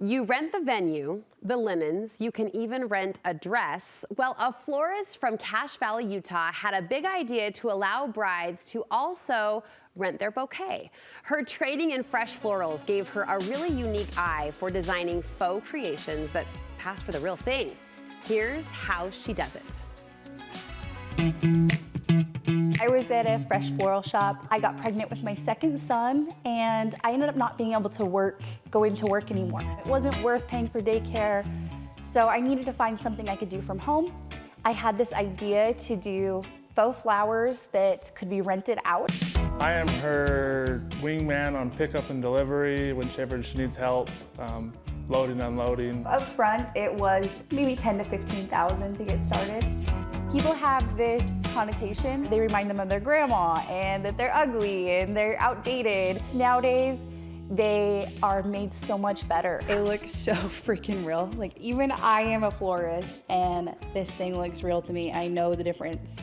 You rent the venue, the linens, you can even rent a dress. Well, a florist from Cache Valley, Utah had a big idea to allow brides to also rent their bouquet. Her training in fresh florals gave her a really unique eye for designing faux creations that pass for the real thing. Here's how she does it. I was at a fresh floral shop. I got pregnant with my second son, and I ended up not being able to go into work anymore. It wasn't worth paying for daycare, so I needed to find something I could do from home. I had this idea to do faux flowers that could be rented out. I am her wingman on pickup and delivery whenever she needs help, loading, unloading. Up front, it was maybe 10 to 15,000 to get started. People have this connotation. They remind them of their grandma and that they're ugly and they're outdated. Nowadays, they are made so much better. It looks so freaking real. Like, even I am a florist and this thing looks real to me. I know the difference.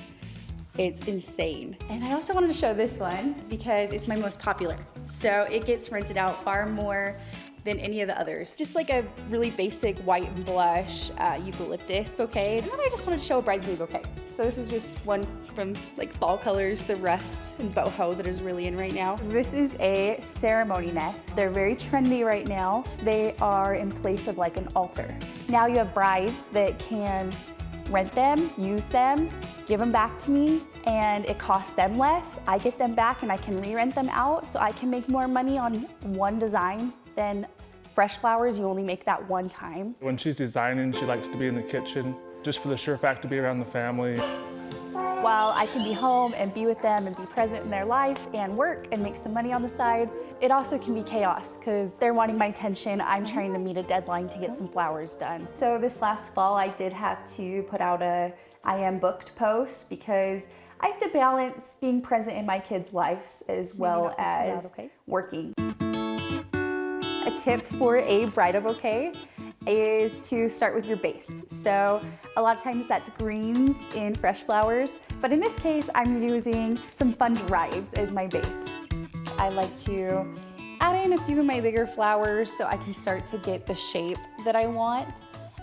It's insane. And I also wanted to show this one because it's my most popular. So it gets rented out far more than any of the others. Just like a really basic white and blush eucalyptus bouquet. And then I just wanted to show a bridesmaid bouquet. So this is just one from like fall colors, the rust and boho that is really in right now. This is a ceremony nest. They're very trendy right now. They are in place of like an altar. Now you have brides that can rent them, use them, give them back to me, and it costs them less. I get them back and I can re-rent them out, so I can make more money on one design than fresh flowers. You only make that one time. When she's designing, she likes to be in the kitchen, just for the sure fact to be around the family. While I can be home and be with them and be present in their life and work and make some money on the side, it also can be chaos because they're wanting my attention. I'm trying to meet a deadline to get some flowers done. So this last fall, I did have to put out a I am booked post because I have to balance being present in my kids' lives as well as working. A tip for a bridal bouquet is to start with your base. So a lot of times that's greens in fresh flowers, but in this case I'm using some fun rides as my base. I like to add in a few of my bigger flowers so I can start to get the shape that I want,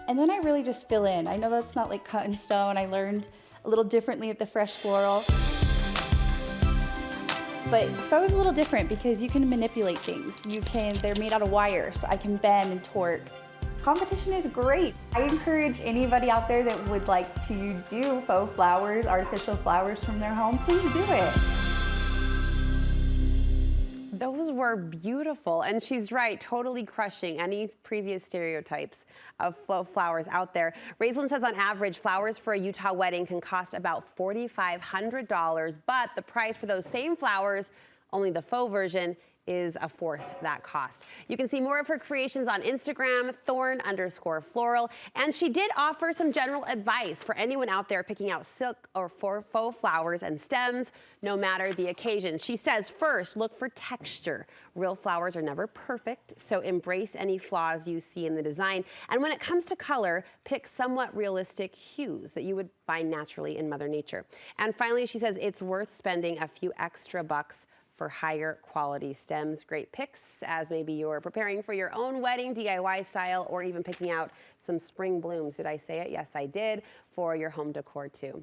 and then I really just fill in. I know that's not like cut in stone. I learned a little differently at the fresh floral. But faux is a little different because you can manipulate things. They're made out of wire, so I can bend and torque. Competition is great. I encourage anybody out there that would like to do faux flowers, artificial flowers from their home, please do it. Those were beautiful, and she's right, totally crushing any previous stereotypes of faux flowers out there. Rayslyn says on average, flowers for a Utah wedding can cost about $4,500, but the price for those same flowers, only the faux version, is a fourth that cost. You can see more of her creations on Instagram, thorn_floral, and she did offer some general advice for anyone out there picking out silk or faux flowers and stems, no matter the occasion. She says, first, look for texture. Real flowers are never perfect, so embrace any flaws you see in the design. And when it comes to color, pick somewhat realistic hues that you would find naturally in Mother Nature. And finally, she says it's worth spending a few extra bucks for higher quality stems. Great picks as maybe you're preparing for your own wedding DIY style, or even picking out some spring blooms. Did I say it? Yes, I did, for your home decor too.